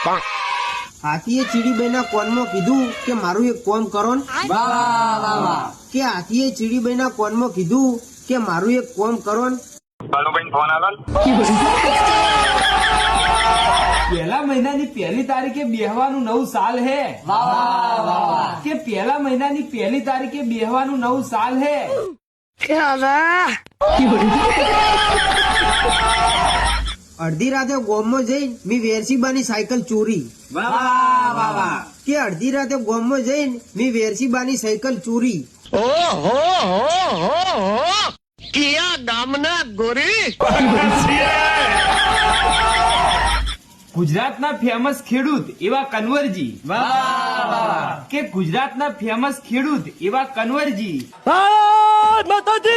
હાથીએ ચીડીબાઈના કોનમાં કીધું કે મારું એક કોમ કરો ને. કે હાથીએ ચીડીબાઈના કોનમાં કીધું કે મારું એક કોમ કરો ને. પહેલા મહિનાની 1લી તારીખે બેહવાનું નવું સાલ હે. કે પહેલા મહિનાની 1લી તારીખે બેહવાનું નવું સાલ હે. અડધી રાતે ગોમમાં જઈને મેં વેરસીબાની સાયકલ ચોરી. કે અડધી રાતે ગોમમાં જઈને મેં વેરસીબાની સાયકલ ચોરી. ગુજરાતના ફેમસ ખેડૂત એવા કન્વરજી. કે ગુજરાતના ફેમસ ખેડૂત એવા કન્વરજી. માતાજી